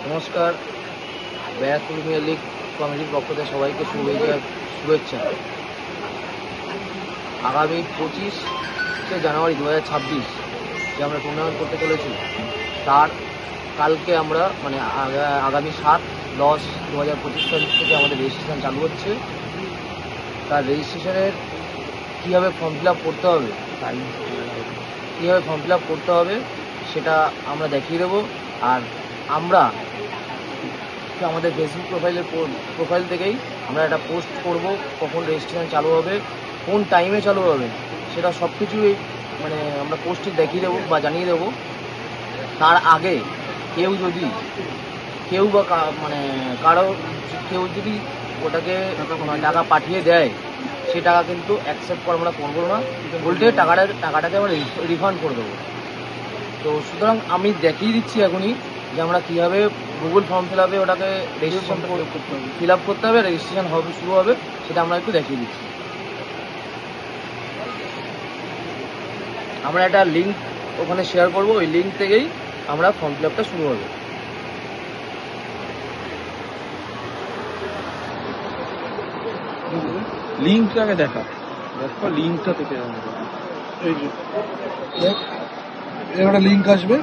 নমস্কার। Barrackpore premier league কমিটির পক্ষ থেকে সবাইকে শুভেচ্ছা। আগামী 25শে জানুয়ারি 2026 যে আমরা টুর্নামেন্ট করতে চলেছি, তার কালকে আমরা আগামী 7-10-2025 তারিখ থেকে আমাদের রেজিস্ট্রেশন চালু হচ্ছে। তার রেজিস্ট্রেশনের কীভাবে ফর্ম ফিল আপ করতে হবে সেটা আমরা দেখিয়ে দেবো। আর আমরা আমাদের ফেসবুক প্রোফাইল থেকেই আমরা একটা পোস্ট করব, কখন রেজিস্ট্রেশন চালু হবে, কোন টাইমে চালু হবে, সেটা সব কিছুই আমরা পোস্টে দেখিয়ে দেবো বা জানিয়ে দেবো। তার আগে কেউ যদি ওটাকে টাকা পাঠিয়ে দেয়, সে টাকা কিন্তু অ্যাকসেপ্ট আমরা করবো না, উল্টে টাকাটাকে আমরা রিফান্ড করে দেবো। তো সুতরাং আমি দেখিয়ে দিচ্ছি এখনই যে আমরা কীভাবে গুগল ফর্ম ফিল আপে ওটাকে রেজিস্ট্রেশন ফিল আপ করতে হবে, রেজিস্ট্রেশন শুরু হবে, সেটা আমরা একটু দেখিয়ে দিচ্ছি। আমরা একটা লিঙ্ক ওখানে শেয়ার করব, ওই লিঙ্ক থেকেই আমরা ফর্ম ফিল আপটা শুরু হবে। লিঙ্কটাকে দেখো, লিঙ্কটা থেকে একটা লিঙ্ক আসবে,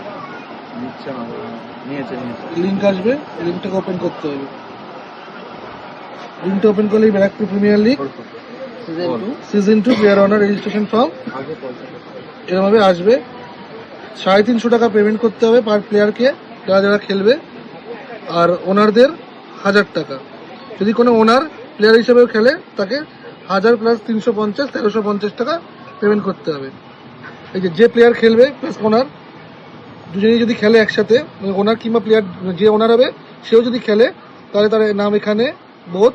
নিয়েছে লিঙ্কটাকে ওপেন করতে হবে। লিঙ্কটা ওপেন করলেই Barrackpore premier league season 2 player owner registration form এরভাবে আসবে। 350 টাকা পেমেন্ট করতে হবে পার প্লেয়ারকে, যারা খেলবে। আর ওনারদের 1000 টাকা। যদি কোনো ওনার প্লেয়ার হিসেবেও খেলে, তাকে 1000 প্লাস 350 1350 টাকা পেমেন্ট করতে হবে। এই যে প্লেয়ার খেলবে প্লাস ওনার দুজনেই যদি খেলে একসাথে, ওনার কিংবা প্লেয়ার যে ওনার হবে সেও যদি খেলে, তাহলে তার নাম এখানে বোথ,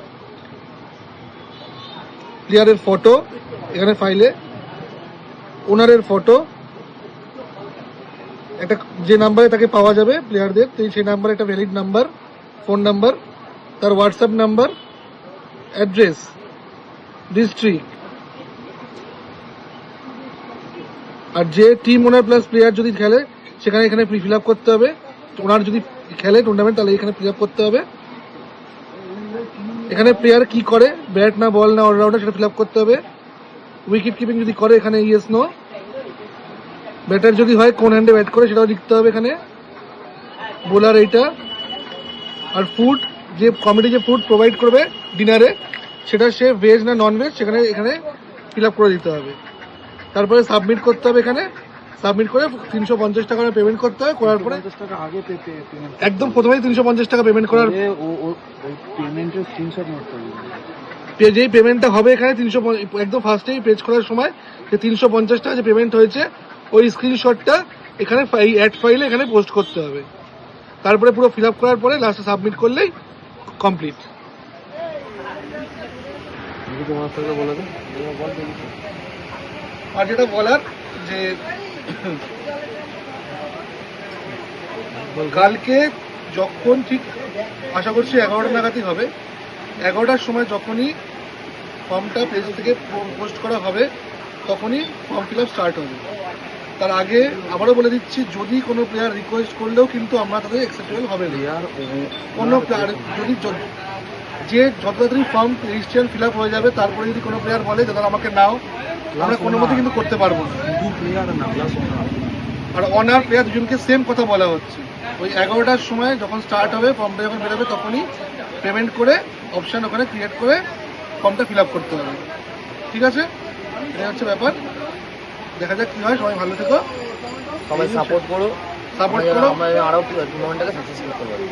প্লেয়ারের ফটো এখানে ফাইলে, ওনারের ফটো, একটা যে নাম্বারে তাকে পাওয়া যাবে প্লেয়ারদের, সেই নাম্বারে একটা ভ্যালিড নাম্বার, ফোন নাম্বার, তার হোয়াটসঅ্যাপ নাম্বার, অ্যাড্রেস, ডিস্ট্রিক্ট। আর যে টিম ওনার প্লাস প্লেয়ার যদি খেলে, সেখানে এখানে ফিল আপ করতে হবে। ওনার যদি খেলে টুর্নামেন্ট, তাহলে এখানে ফিল আপ করতে হবে। এখানে প্লেয়ার কি করে, ব্যাট না বল না অলরাউন্ডার, সেটা ফিল আপ করতে হবে। উইকেট কিপিং যদি করে, এখানে ইয়েস নো। ব্যাটার যদি হয়, কোন হ্যান্ডে ব্যাট করে, সেটাও লিখতে হবে এখানে। বোলার এইটা। আর ফুড, যে কমিটি যে ফুড প্রোভাইড করবে ডিনারে, সেটা সে ভেজ না নন ভেজ, এখানে ফিল আপ করে দিতে হবে। তারপরে সাবমিট করতে হবে। এখানে সাবমিট করে 350 টাকা পেমেন্ট করতে হবে। করার পরে একদম প্রথমেই 350 টাকা পেমেন্ট করার যেই পেমেন্টটা হবে এখানে 300, একদম ফার্স্টেই পেজ করার সময় যে 350 টাকা যে পেমেন্ট হয়েছে, ওই স্ক্রিনশটটা এখানে এই অ্যাড ফাইলে এখানে পোস্ট করতে হবে। তারপরে পুরো ফিল আপ করার পরে লাস্টে সাবমিট করলেই কমপ্লিট। আর যেটা বলার, যে কালকে যখন ঠিক আশা করছি 11টা নাগাদই হবে, 11টার সময় যখনই ফর্মটা পেজ থেকে পোস্ট করা হবে, তখনই ফর্ম ফিল আপ স্টার্ট হবে। তার আগে আবারও বলে দিচ্ছি, যদি কোনো প্লেয়ার রিকোয়েস্ট করলেও কিন্তু আমরা তাদের অ্যাকসেপ্টেবল হবে না। কোনো প্লেয়ার যদি যে যত তাড়াতাড়ি ফর্ম রেজিস্ট্রেশন ফিল আপ হয়ে যাবে, তারপরে যদি কোনো প্লেয়ার বলে দাদা আমাকে নাও, আমরা কোনো মতে কিন্তু করতে পারবো না। আর অনার প্লেয়ার দুজনকে সেম কথা বলা হচ্ছে। ওই 11টার সময় যখন স্টার্ট হবে, ফর্মটা যখন বেরোবে, তখনই পেমেন্ট করে অপশান ওখানে ক্রিয়েট করে ফর্মটা ফিল আপ করতে হবে। ঠিক আছে, এটাই হচ্ছে ব্যাপার। দেখা যাক কি হয়। সবাই ভালো থেকো, সবাই সাপোর্ট করো, আমরা আরো টুর্নামেন্টটাকে সাকসেস করতে পারি।